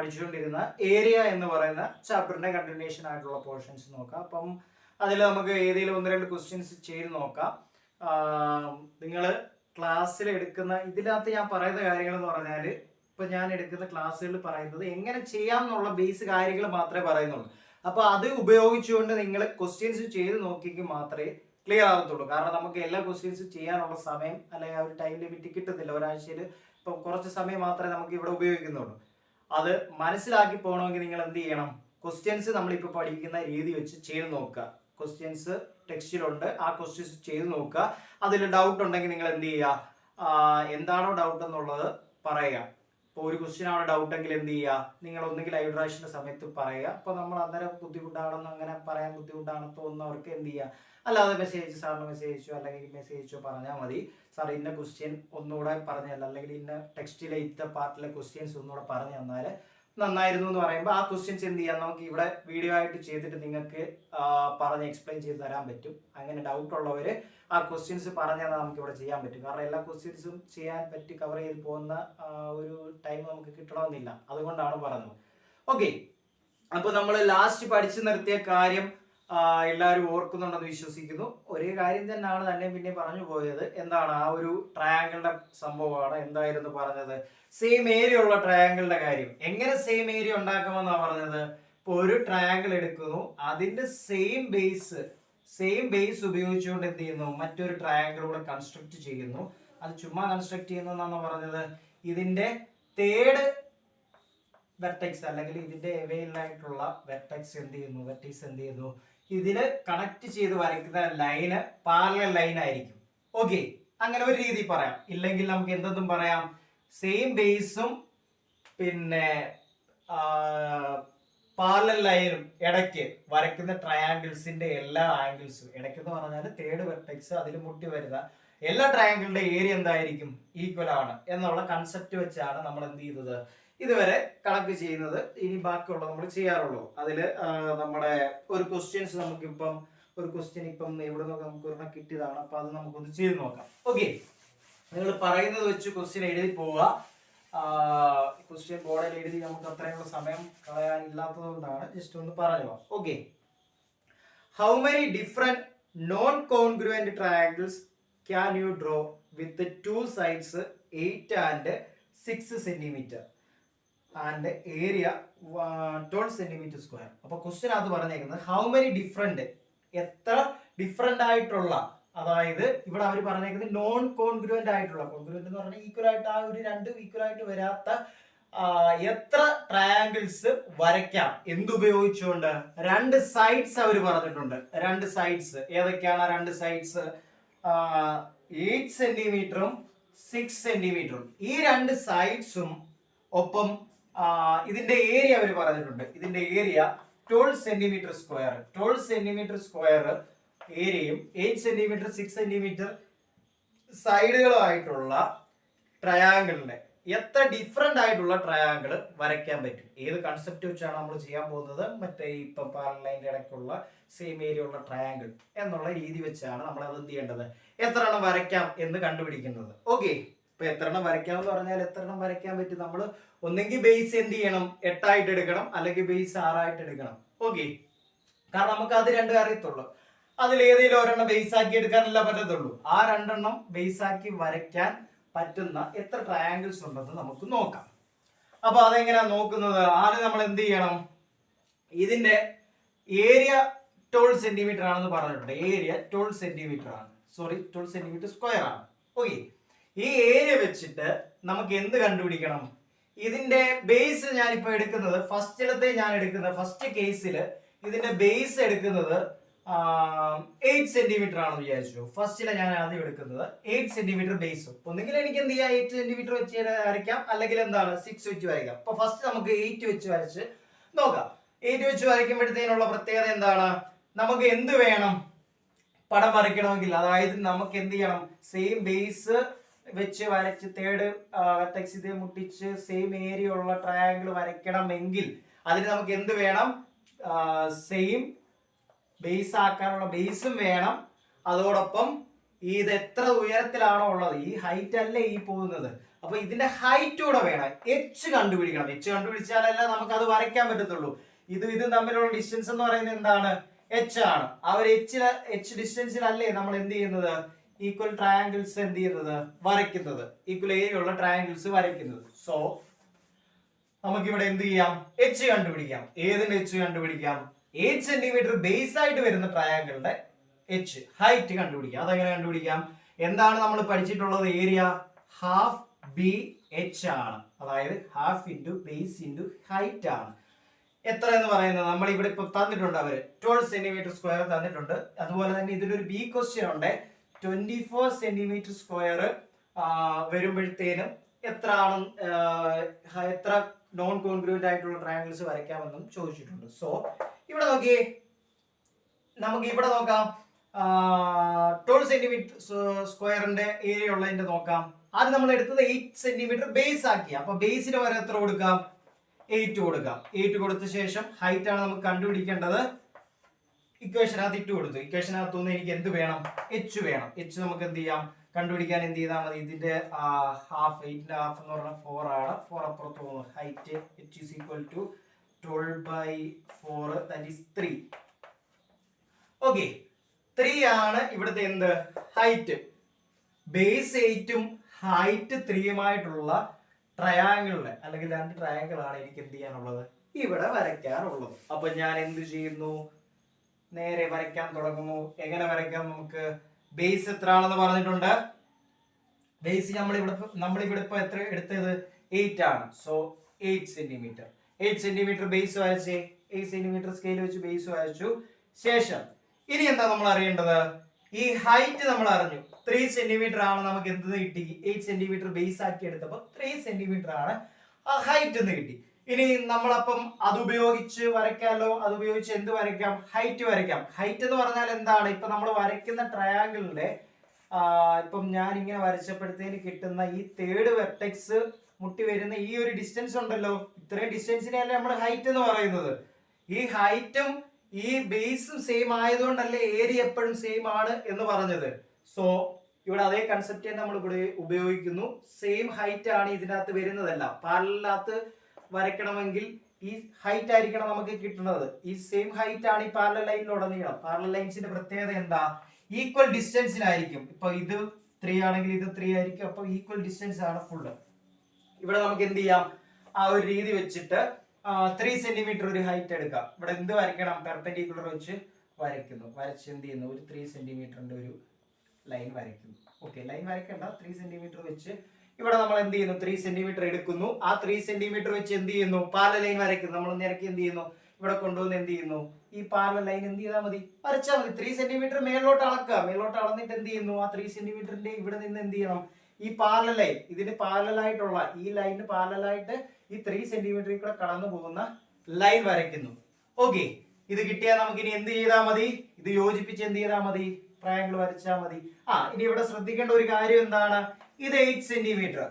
പഠിച്ചുകൊണ്ടിരുന്ന ഏരിയ എന്ന് പറയുന്ന ചാപ്റ്ററിന്റെ കണ്ടിന്യൂഷൻ ആയിട്ടുള്ള പോർഷൻസ് നോക്കാം. അപ്പം അതിൽ നമുക്ക് ഏതെങ്കിലും 1-2 ക്വസ്റ്റ്യൻസ് ചെയ്ത് നോക്കാം. നിങ്ങൾ ക്ലാസ്സിൽ എടുക്കുന്ന ഇതിനകത്ത് ഞാൻ പറയുന്ന കാര്യങ്ങൾ എന്ന് പറഞ്ഞാൽ ഇപ്പൊ ഞാൻ എടുക്കുന്ന ക്ലാസ്സുകളിൽ പറയുന്നത് എങ്ങനെ ചെയ്യാം എന്നുള്ള ബേസ് കാര്യങ്ങൾ മാത്രമേ പറയുന്നുള്ളൂ. അപ്പൊ അത് ഉപയോഗിച്ചുകൊണ്ട് നിങ്ങൾ ക്വസ്റ്റ്യൻസ് ചെയ്ത് നോക്കിയെങ്കിൽ മാത്രമേ ക്ലിയർ ആകത്തുള്ളൂ. കാരണം നമുക്ക് എല്ലാ ക്വസ്റ്റ്യൻസും ചെയ്യാനുള്ള സമയം അല്ലെങ്കിൽ ആ ഒരു ടൈം ലിമിറ്റ് കിട്ടുന്നില്ല. ഒരാഴ്ചയിൽ ഇപ്പം കുറച്ച് സമയം മാത്രമേ നമുക്ക് ഇവിടെ ഉപയോഗിക്കുന്നുള്ളൂ. അത് മനസ്സിലാക്കി പോകണമെങ്കിൽ നിങ്ങൾ എന്ത് ചെയ്യണം? ക്വസ്റ്റ്യൻസ് നമ്മളിപ്പോൾ പഠിക്കുന്ന രീതി വെച്ച് ചെയ്ത് നോക്കുക. ക്വസ്റ്റ്യൻസ് ടെക്സ്റ്റിലുണ്ട്, ആ ക്വസ്റ്റ്യൻസ് ചെയ്ത് നോക്കുക. അതിൽ ഡൗട്ട് ഉണ്ടെങ്കിൽ നിങ്ങൾ എന്ത് ചെയ്യുക? എന്താണോ ഡൗട്ട് എന്നുള്ളത് പറയുക. ഇപ്പോൾ ഒരു ക്വസ്റ്റ്യൻ ആണ് ഡൗട്ടെങ്കിൽ എന്ത് ചെയ്യുക? നിങ്ങൾ ഒന്നുകിൽ ലൈവ് ഡ്രാഷന്റെ സമയത്ത് പറയുക. അപ്പോൾ നമ്മൾ അന്നേരം ബുദ്ധിമുട്ടാണെന്ന് അങ്ങനെ പറയാൻ ബുദ്ധിമുട്ടാണെന്ന് തോന്നുന്നവർക്ക് എന്ത് ചെയ്യുക? അല്ലാതെ മെസ്സേജ് സാറിന് മെസ്സേജ് അയച്ചോ അല്ലെങ്കിൽ മെസ്സേജ് അയച്ചോ പറഞ്ഞാൽ മതി. സാർ ഇന്ന ക്വസ്റ്റ്യൻ ഒന്നുകൂടെ പറഞ്ഞല്ല, അല്ലെങ്കിൽ ഇന്ന ടെക്സ്റ്റിലെ ഇത്ത പാർട്ടിലെ ക്വസ്റ്റ്യൻസ് ഒന്നുകൂടെ പറഞ്ഞു തന്നാൽ നന്നായിരുന്നു എന്ന് പറയുമ്പോൾ ആ ക്വസ്റ്റ്യൻസ് എന്ത് ചെയ്യാം? നമുക്ക് ഇവിടെ വീഡിയോ ആയിട്ട് ചെയ്തിട്ട് നിങ്ങൾക്ക് പറഞ്ഞ് എക്സ്പ്ലെയിൻ ചെയ്ത് തരാൻ പറ്റും. അങ്ങനെ ഡൗട്ട് ഉള്ളവർ ആ ക്വസ്റ്റ്യൻസ് പറഞ്ഞാൽ നമുക്ക് ഇവിടെ ചെയ്യാൻ പറ്റും. കാരണം എല്ലാ ക്വസ്റ്റ്യൻസും ചെയ്യാൻ പറ്റി കവർ ചെയ്ത് പോകുന്ന ഒരു ടൈം നമുക്ക് കിട്ടണമെന്നില്ല. അതുകൊണ്ടാണ് പറഞ്ഞത്. ഓക്കെ, അപ്പോൾ നമ്മൾ ലാസ്റ്റ് പഠിച്ചു നിർത്തിയ കാര്യം എല്ലാവരും ഓർക്കുന്നുണ്ടെന്ന് വിശ്വസിക്കുന്നു. ഒരേ കാര്യം തന്നെയാണ് തന്നെ പിന്നെ പറഞ്ഞു പോയത്. എന്താണ് ആ ഒരു ട്രയാങ്കിളിന്റെ സംഭവമാണ്. എന്തായിരുന്നു പറഞ്ഞത്? സെയിം ഏരിയ ഉള്ള ട്രയാങ്കിളിന്റെ കാര്യം. എങ്ങനെ സെയിം ഏരിയ ഉണ്ടാക്കുമെന്നാണ് പറഞ്ഞത്? ഇപ്പൊ ഒരു ട്രയാങ്കിൾ എടുക്കുന്നു, അതിന്റെ സെയിം ബേസ് ഉപയോഗിച്ചുകൊണ്ട് എന്ത് ചെയ്യുന്നു? മറ്റൊരു ട്രയാങ്കിൾ കൂടെ കൺസ്ട്രക്ട് ചെയ്യുന്നു. അത് ചുമ്മാ കൺസ്ട്രക്ട് ചെയ്യുന്നു എന്നാണ് പറഞ്ഞത്. ഇതിന്റെ തേർഡ് വെർട്ടെക്സ് അല്ലെങ്കിൽ ഇതിന്റെ അവൈലബിളായിട്ടുള്ള വെർട്ടെക്സ് എന്ത് ചെയ്യുന്നു? ഇതിന് കണക്ട് ചെയ്ത് വരയ്ക്കുന്ന ലൈന് പാരലൽ ലൈൻ ആയിരിക്കും. ഓക്കെ, അങ്ങനെ ഒരു രീതി പറയാം. ഇല്ലെങ്കിൽ നമുക്ക് എന്തെന്നും പറയാം? സെയിം ബേസും പിന്നെ പാരലൽ ലൈനും ഇടയ്ക്ക് വരയ്ക്കുന്ന ട്രയാങ്കിൾസിന്റെ എല്ലാ ആംഗിൾസും ഇടയ്ക്കെന്ന് പറഞ്ഞാൽ തേർഡ് വെർട്ടെക്സ് അതിൽ മുട്ടി വരുന്ന എല്ലാ ട്രയാങ്കിളിന്റെ ഏരിയ എന്തായിരിക്കും? ഈക്വൽ ആണ് എന്നുള്ള കൺസെപ്റ്റ് വെച്ചാണ് നമ്മൾ എന്ത് ചെയ്തത്? ഇതുവരെ കണക്ക് ചെയ്യുന്നത്. ഇനി ബാക്കിയുള്ളത് നമ്മൾ ചെയ്യാറുള്ളൂ. അതിൽ നമ്മുടെ ഒരു ക്വസ്റ്റ്യൻസ് നമുക്കിപ്പം ഒരു ക്വസ്റ്റ്യൻ ഇപ്പം എവിടെ നിന്നൊക്കെ നമുക്ക് ഒരെണ്ണം കിട്ടിയതാണ്. അപ്പൊ അത് നമുക്കൊന്ന് ചെയ്ത് നോക്കാം. ഓക്കെ, നിങ്ങൾ പറയുന്നത് വെച്ച് ക്വസ്റ്റ്യൻ എഴുതി പോവുക. ക്വസ്റ്റ്യൻ ബോർഡിൽ എഴുതി നമുക്ക് അത്രയുള്ള സമയം കളയാനില്ലാത്തത് കൊണ്ടാണ് ജസ്റ്റ് ഒന്ന് പറഞ്ഞു പോവാം. Okay, how many different non congruent triangles can you draw with 2 sides 8 and 6 centimeter and area 12 centimeter square. അപ്പൊ ക്വസ്റ്റ്യൻ അത് പറഞ്ഞേക്കുന്നത് ഹൗ മെനി ഡിഫറെന്റ്, എത്ര ഡിഫറെന്റ് ആയിട്ടുള്ള, അതായത് ഇവിടെ അവർ പറഞ്ഞേക്കുന്നത് നോൺ കോൺഗ്രുവന്റ് ആയിട്ടുള്ള, കോൺഗ്രുവന്റ് എന്ന് പറഞ്ഞാൽ ഈക്വൽ ആയിട്ട് ആ ഒരു രണ്ട് ഈക്വൽ ആയിട്ട് വരാത്ത എത്ര ട്രയാങ്കിൾസ് വരയ്ക്കാം എന്തുപയോഗിച്ചുകൊണ്ട്? 2 സൈഡ്സ് അവർ പറഞ്ഞിട്ടുണ്ട്. 2 സൈഡ്സ് ഏതൊക്കെയാണ്? 2 സൈഡ്സ് 8 സെന്റിമീറ്ററും 6 സെന്റിമീറ്ററും. ഈ 2 സൈഡ്സും ഒപ്പം ഇതിന്റെ ഏരിയ അവർ പറഞ്ഞിട്ടുണ്ട്. ഇതിന്റെ area 12 centimeter square. 12 centimeter square ഏരിയയും 8 centimeter 6 centimeter സൈഡുകളുമായിട്ടുള്ള ട്രയാങ്കിളിന്റെ എത്ര ഡിഫറെന്റ് ആയിട്ടുള്ള ട്രയാങ്കിൾ വരയ്ക്കാൻ പറ്റും? ഏത് കൺസെപ്റ്റ് വെച്ചാണ് നമ്മൾ ചെയ്യാൻ പോകുന്നത്? മറ്റേ ഇപ്പം പാരലൽ ലൈനിന്റെ ഇടയ്ക്കുള്ള സെയിം ഏരിയ ഉള്ള ട്രയാങ്കിൾ എന്നുള്ള രീതി വെച്ചാണ് നമ്മൾ അത് എന്ത് ചെയ്യേണ്ടത്? എത്ര എണ്ണം വരയ്ക്കാം എന്ന് കണ്ടുപിടിക്കുന്നത്. ഓക്കെ, ഇപ്പൊ എത്ര എണ്ണം വരയ്ക്കാം എന്ന് പറഞ്ഞാൽ എത്ര എണ്ണം വരയ്ക്കാൻ പറ്റും? നമ്മൾ ഒന്നെങ്കിൽ ബേസ് എന്ത് ചെയ്യണം? 8 ആയിട്ട് എടുക്കണം, അല്ലെങ്കിൽ ബേസ് 6 ആയിട്ട് എടുക്കണം. ഓക്കെ, കാരണം നമുക്ക് അത് രണ്ടും അറിയത്തുള്ളൂ. അതിൽ ഏതെങ്കിലും ഒരെണ്ണം ബേസ് ആക്കി എടുക്കാനല്ല പറ്റത്തുള്ളൂ. ആ 2 എണ്ണം ബേസ് ആക്കി വരയ്ക്കാൻ പറ്റുന്ന എത്ര ട്രയാങ്കിൾസ് ഉണ്ടെന്ന് നമുക്ക് നോക്കാം. അപ്പൊ അതെങ്ങനെയാ നോക്കുന്നത്? ആദ്യം നമ്മൾ എന്ത് ചെയ്യണം? ഇതിന്റെ ഏരിയ 12 centimeter ആണെന്ന് പറഞ്ഞിട്ടുണ്ട്. ഏരിയ 12 centimeter ആണ്, 12 centimeter സ്ക്വയർ ആണ്. ഓക്കെ, ഈ ഏരിയ വെച്ചിട്ട് നമുക്ക് എന്ത് കണ്ടുപിടിക്കണം? ഇതിന്റെ ബേസ് ഞാനിപ്പോ എടുക്കുന്നത് ഫസ്റ്റ് കേസിൽ ഇതിന്റെ ബേസ് എടുക്കുന്നത് 8 centimeter ആണെന്ന് വിചാരിച്ചു. ഫസ്റ്റിലെ ഞാൻ ആദ്യം എടുക്കുന്നത് 8 centimeter ബേസും. ഒന്നുകിൽ എനിക്ക് എന്ത് ചെയ്യാം? 8 centimeter വെച്ച് വരയ്ക്കാം, അല്ലെങ്കിൽ എന്താണ് 6 വെച്ച് വരയ്ക്കാം. അപ്പൊ ഫസ്റ്റ് നമുക്ക് 8 വെച്ച് വരച്ച് നോക്കാം. 8 വെച്ച് വരയ്ക്കുമ്പോഴത്തേനുള്ള പ്രത്യേകത എന്താണ്? നമുക്ക് എന്ത് വേണം? പടം വരയ്ക്കണമെങ്കിൽ, അതായത് നമുക്ക് എന്ത് ചെയ്യണം? സെയിം ബേസ് വെച്ച് വരച്ച് തേർഡ് വെർട്ടെക്സ് ഇത് മുട്ടിച്ച് സെയിം ഏരിയ ഉള്ള ട്രയാങ്കിൾ വരയ്ക്കണമെങ്കിൽ അതിന് നമുക്ക് എന്ത് വേണം? സെയിം ബേസ് ആക്കാനുള്ള ബേസും വേണം. അതോടൊപ്പം ഇത് എത്ര ഉയരത്തിലാണോ ഉള്ളത്, ഈ ഹൈറ്റ് അല്ലേ ഈ പോകുന്നത്, അപ്പൊ ഇതിന്റെ ഹൈറ്റ് കൂടെ വേണം. എച്ച് കണ്ടുപിടിക്കണം. എച്ച് കണ്ടുപിടിച്ചാലല്ല നമുക്ക് അത് വരയ്ക്കാൻ പറ്റത്തുള്ളൂ. ഇതും തമ്മിലുള്ള ഡിസ്റ്റൻസ് എന്ന് പറയുന്നത് എന്താണ്? എച്ച് ആണ്. ആ ഒരു എച്ച് ഡിസ്റ്റൻസിലല്ലേ നമ്മൾ എന്ത് ചെയ്യുന്നത്? ഈക്വൽ ട്രയാങ്കിൾസ് എന്ത് ചെയ്യുന്നത്? വരയ്ക്കുന്നത്. ഈക്വൽ ഏരിയ ഉള്ള ട്രയാങ്കിൾസ് വരയ്ക്കുന്നത്. സോ നമുക്ക് ഇവിടെ എന്ത് ചെയ്യാം? എച്ച് കണ്ടുപിടിക്കാം. ഏതിന്റെ എച്ച് കണ്ടുപിടിക്കാം? 8 സെന്റിമീറ്റർ ബേസ് ആയിട്ട് വരുന്ന ട്രയാങ്കിളിന്റെ എച്ച് ഹൈറ്റ് കണ്ടുപിടിക്കാം. അതെങ്ങനെ കണ്ടുപിടിക്കാം? എന്താണ് നമ്മൾ പഠിച്ചിട്ടുള്ളത്? ഏരിയ ഹാഫ് ബി എച്ച് ആണ്. അതായത് half into base into height ആണ്. എത്ര എന്ന് പറയുന്നത് നമ്മൾ ഇവിടെ ഇപ്പൊ തന്നിട്ടുണ്ട്. അവര് 12 സെന്റിമീറ്റർ സ്ക്വയർ തന്നിട്ടുണ്ട്. അതുപോലെ തന്നെ ഇതിലൊരു ബി ക്വസ്റ്റ്യൻ ഉണ്ട്. 24 സെന്റിമീറ്റർ സ്ക്വയർ വരുമ്പോഴത്തേനും എത്ര നോൺ കോൺഗ്രുവന്റ് ആയിട്ടുള്ള ട്രയാങ്കിൾസ് വരയ്ക്കാമെന്നും ചോദിച്ചിട്ടുണ്ട്. സോ ഇവിടെ നോക്കിയേ, നമുക്ക് ഇവിടെ നോക്കാം. 12 സെന്റിമീറ്റർ സ്ക്വയറിന്റെ ഏരിയ ഉള്ളതിന്റെ നോക്കാം. ആദ്യം നമ്മൾ എടുത്തത് 8 സെന്റിമീറ്റർ ബേസ് ആക്കി. അപ്പൊ ബേസിന് വരെ എത്ര കൊടുക്കാം? 8 കൊടുക്കാം. 8 കൊടുത്ത ശേഷം ഹൈറ്റ് ആണ് നമുക്ക് കണ്ടുപിടിക്കേണ്ടത്. ഇക്വേഷനകത്ത് ഇട്ട് കൊടുത്തു. ഇക്വേഷനകത്തു നിന്ന് എനിക്ക് എന്ത് വേണം? എച്ച് വേണം. എച്ച് നമുക്ക് എന്ത് ചെയ്യാം? കണ്ടുപിടിക്കാൻ എന്ത് ചെയ്താൽ മതി? ഇതിന്റെ ഹാഫ്, 8ന്റെ ഹാഫ് എന്ന് പറഞ്ഞാൽ 4 ആണ്. 4 അപ്പുറത്ത് പോകുന്നു. Height H is equal to 12/4 that is 3. Okay, 3 ആണ് ഇവിടുത്തെ എന്ത്? ഹൈറ്റ്. ബേസ് 8ഉം ഹൈറ്റ് 3യുമായിട്ടുള്ള ട്രയാങ്കിളിന് അല്ലെങ്കിൽ 2 ട്രയാങ്കിൾ ആണ് എനിക്ക് എന്ത് ചെയ്യാനുള്ളത്? ഇവിടെ വരയ്ക്കാനുള്ളത്. അപ്പൊ ഞാൻ എന്ത് ചെയ്യുന്നു? നേരെ വരയ്ക്കാൻ തുടങ്ങുന്നു. എങ്ങനെ വരയ്ക്കാം? നമുക്ക് ബേസ് എത്ര ആണെന്ന് പറഞ്ഞിട്ടുണ്ട്. ബേസ് നമ്മളിവിടെ ഇപ്പൊ എത്ര എടുത്തത്? 8 ആണ്. So 8 centimetre. 8 സെന്റിമീറ്റർ ബേസ് വരച്ചേ. 8 സെന്റിമീറ്റർ സ്കെയിൽ വെച്ച് ബേസ് വരച്ചു. ശേഷം ഇനി എന്താ നമ്മൾ അറിയേണ്ടത്? ഈ ഹൈറ്റ് നമ്മൾ അറിഞ്ഞു. 3 സെന്റിമീറ്റർ ആണ്. നമുക്ക് എന്ത് കിട്ടി? 8 സെന്റിമീറ്റർ ബേസ് ആക്കി എടുത്തപ്പോൾ 3 സെന്റിമീറ്റർ ആണ് ആ ഹൈറ്റ് എന്ന് കിട്ടി. ഇനി നമ്മളപ്പം അത് ഉപയോഗിച്ച് വരയ്ക്കാമല്ലോ. അത് ഉപയോഗിച്ച് എന്ത് വരയ്ക്കാം? ഹൈറ്റ് വരയ്ക്കാം. ഹൈറ്റ് എന്ന് പറഞ്ഞാൽ എന്താണ്? ഇപ്പൊ നമ്മൾ വരയ്ക്കുന്ന ട്രയാങ്കിളിന്റെ ഇപ്പം ഞാൻ ഇങ്ങനെ വരച്ചപ്പോഴത്തേന് കിട്ടുന്ന ഈ തേർഡ് വെർട്ടെക്സ് മുട്ടി വരുന്ന ഈ ഒരു ഡിസ്റ്റൻസ് ഉണ്ടല്ലോ, ഇത്രയും ഡിസ്റ്റൻസിനെയല്ലേ നമ്മൾ ഹൈറ്റ് എന്ന് പറയുന്നത്. ഈ ഹൈറ്റും ഈ ബേസും സെയിം ആയതുകൊണ്ടല്ലേ ഏരിയ എപ്പോഴും സെയിം ആണ് എന്ന് പറഞ്ഞത്. സോ ഇവിടെ അതേ കൺസെപ്റ്റ് നമ്മൾ ഇവിടെ ഉപയോഗിക്കുന്നു. സെയിം ഹൈറ്റ് ആണ് ഇതിനകത്ത് വരുന്നതല്ല. പാരലലിനകത്ത് വരയ്ക്കണമെങ്കിൽ ഈ ഹൈറ്റ് ആയിരിക്കണം നമുക്ക് കിട്ടുന്നത്. ഈ സെയിം ഹൈറ്റ് ആണ് ഈ പാരലൽ ലൈനിലുടനീളം. പാരലൽ ലൈൻസിന്റെ പ്രത്യേകത എന്താ? ഈക്വൽ ഡിസ്റ്റൻസിലായിരിക്കും. ഇപ്പൊ ഇത് 3 ആണെങ്കിൽ ഇത് 3 ആയിരിക്കും. അപ്പൊ ഈക്വൽ ഡിസ്റ്റൻസ് ആണ് ഫുള്ള്. ഇവിടെ നമുക്ക് എന്ത് ചെയ്യാം? ആ ഒരു രീതി വെച്ചിട്ട് 3 സെന്റിമീറ്റർ ഒരു ഹൈറ്റ് എടുക്കാം. ഇവിടെ എന്ത് വരയ്ക്കണം? പെർപെൻഡിക്കുലർ വെച്ച് വരയ്ക്കുന്നു. വരച്ച് എന്ത് ചെയ്യുന്നു? ഒരു 3 സെന്റിമീറ്ററിന്റെ ഒരു ലൈൻ വരയ്ക്കുന്നു. Okay, line വരയ്ക്കണ്ട. 3 സെന്റിമീറ്റർ വെച്ച് ഇവിടെ നമ്മൾ എന്ത് ചെയ്യുന്നു? 3 സെന്റിമീറ്റർ എടുക്കുന്നു. ആ 3 സെന്റിമീറ്റർ വെച്ച് എന്ത് ചെയ്യുന്നു? പാരലൽ ലൈൻ വരയ്ക്കുന്നു. നമ്മൾ നിരക്കി എന്ത് ചെയ്യുന്നു? ഇവിടെ കൊണ്ടുവന്ന് എന്ത് ചെയ്യുന്നു? ഈ പാരലൽ ലൈൻ എന്ത് ചെയ്താൽ മതി? വരച്ചാൽ മതി. 3 സെന്റിമീറ്റർ മേലോട്ട് അളക്കുക. മേലോട്ട് അളന്നിട്ട് എന്ത് ചെയ്യുന്നു? ആ 3 സെന്റിമീറ്ററിന്റെ ഇവിടെ നിന്ന് എന്ത് ചെയ്യണം? ഈ പാരലൽ ലൈൻ, ഇതിന് പാരലലായിട്ടുള്ള ഈ ലൈനിന് പാരലലായിട്ട് ഈ 3 സെന്റിമീറ്ററിൽ കൂടെ കടന്നു പോകുന്ന ലൈൻ വരയ്ക്കുന്നു. ഓക്കെ, ഇത് കിട്ടിയാൽ നമുക്ക് ഇനി എന്ത് ചെയ്താൽ മതി? ഇത് യോജിപ്പിച്ച് എന്ത് ചെയ്താൽ മതി? ട്രയാങ്കിൾ വരച്ചാൽ മതി. ഇനി ഇവിടെ ശ്രദ്ധിക്കേണ്ട ഒരു കാര്യം എന്താണ്? ഇത് 8 സെന്റിമീറ്റർ.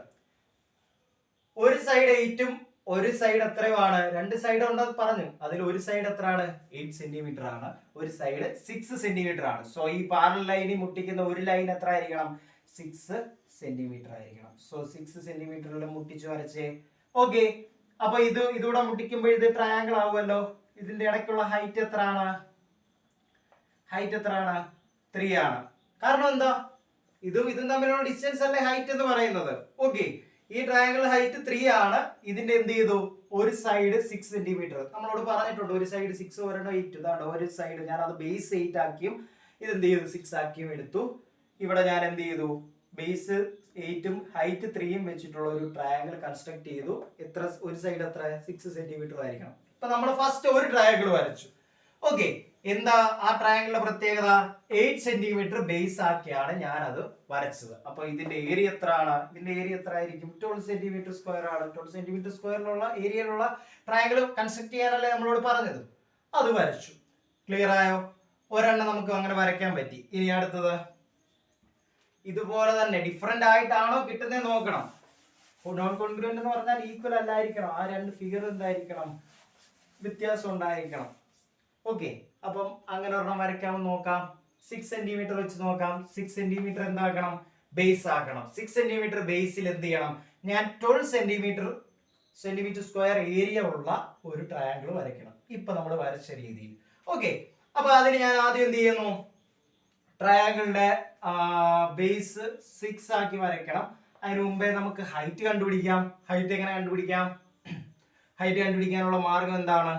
ഒരു സൈഡ് 8ഉം ഒരു സൈഡ് എത്രയുമാണ്? 2 സൈഡ് ഉണ്ടെന്ന് പറഞ്ഞു. അതിൽ ഒരു സൈഡ് എത്രയാണ്? 8 സെന്റിമീറ്റർ ആണ്. ഒരു സൈഡ് 6 സെന്റിമീറ്റർ ആണ്. സോ ഈ പാരലൽ ലൈനിൽ മുട്ടിക്കുന്ന ഒരു ലൈൻ എത്ര ആയിരിക്കണം? 6 സെന്റിമീറ്റർ ആയിരിക്കണം. സോ 6 സെന്റിമീറ്ററിൽ മുട്ടിച്ച് വരച്ചേ. ഓക്കെ, അപ്പൊ ഇതൂടെ മുട്ടിക്കുമ്പോൾ ഇത് ട്രയാങ്കിൾ ആവുമല്ലോ. ഇതിന്റെ ഇടയ്ക്കുള്ള ഹൈറ്റ് എത്രയാണ്? ഹൈറ്റ് എത്രയാണ്? 3 ആണ്. കാരണം എന്താ? ഇതും തമ്മിലുള്ള ഡിസ്റ്റൻസ് അല്ലേ ഹൈറ്റ് എന്ന് പറയുന്നത്. ഓക്കെ, ഈ ട്രയാങ്കിൾ ഹൈറ്റ് 3 ആണ്. ഇതിന്റെ എന്ത് ചെയ്തു? ഒരു സൈഡ് 6 സെന്റിമീറ്റർ നമ്മളോട് പറഞ്ഞിട്ടുണ്ട്. ഒരു സൈഡ് 6 ഒരെണ്ണം 8. ഇതാണ് ഒരു സൈഡ്. ഞാൻ അത് ബേസ് 8 ആക്കിയും ഇത് എന്ത് ചെയ്തു? 6 ആക്കിയും എടുത്തു. ഇവിടെ ഞാൻ എന്ത് ചെയ്തു? ബേസ് 8ഉം ഹൈറ്റ് 3യും വെച്ചിട്ടുള്ള ഒരു ട്രയാങ്കിൾ കൺസ്ട്രക്ട് ചെയ്തു. എത്ര? ഒരു സൈഡ് എത്ര? 6 സെന്റിമീറ്റർ ആയിരിക്കണം. ഇപ്പൊ നമ്മൾ ഫസ്റ്റ് ഒരു ട്രയാങ്കിൾ വരച്ചു. ഓക്കെ, എന്താ ആ ട്രയാങ്കിളിന്റെ പ്രത്യേകത? 8 സെന്റിമീറ്റർ ബേസ് ആക്കിയാണ് ഞാൻ അത് വരച്ചത്. അപ്പൊ ഇതിന്റെ ഏരിയ എത്ര ആണ്? ഇതിന്റെ ഏരിയ എത്ര ആയിരിക്കും? 12 സെന്റിമീറ്റർ സ്ക്വയർ ആണ്. 12 സെന്റിമീറ്റർ സ്ക്വയറിലുള്ള ഏരിയയിലുള്ള ട്രയാങ്കിൾ കൺസ്ട്രക്ട് ചെയ്യാനല്ലേ നമ്മളോട് പറഞ്ഞത്. അത് വരച്ചു. ക്ലിയർ ആയോ? ഒരെണ്ണം നമുക്ക് അങ്ങനെ വരയ്ക്കാൻ പറ്റി. ഇനി അടുത്തത് ഇതുപോലെ തന്നെ ഡിഫറെന്റ് ആയിട്ടാണോ കിട്ടുന്നത് നോക്കണം. നോൺ കോൺഗ്രുവന്റ് എന്ന് പറഞ്ഞാൽ ഈക്വൽ അല്ലായിരിക്കണം. ആ 2 ഫിഗർ എന്തായിരിക്കണം? വ്യത്യാസം ഉണ്ടായിരിക്കണം. ഓക്കെ, അപ്പം അങ്ങനെ ഒരെണ്ണം വരയ്ക്കാമെന്ന് നോക്കാം. 6 സെന്റിമീറ്റർ വെച്ച് നോക്കാം. 6 സെന്റിമീറ്റർ എന്താക്കണം? ബേസ് ആക്കണം. 6 സെന്റിമീറ്റർ ബേസിൽ എന്ത് ചെയ്യണം? ഞാൻ 12 സെന്റിമീറ്റർ സ്ക്വയർ ഏരിയ ഉള്ള ഒരു ട്രയാങ്കിൾ വരയ്ക്കണം. ഇപ്പൊ നമ്മൾ വരച്ച രീതിയിൽ. ഓക്കെ, അപ്പൊ അതിന് ഞാൻ ആദ്യം എന്ത് ചെയ്യുന്നു, ട്രയാങ്കിളിന്റെ ബേസ് 6 ആക്കി വരയ്ക്കണം. അതിന് മുമ്പേ നമുക്ക് ഹൈറ്റ് കണ്ടുപിടിക്കാം. ഹൈറ്റ് എങ്ങനെ കണ്ടുപിടിക്കാം? ഹൈറ്റ് കണ്ടുപിടിക്കാനുള്ള മാർഗം എന്താണ്?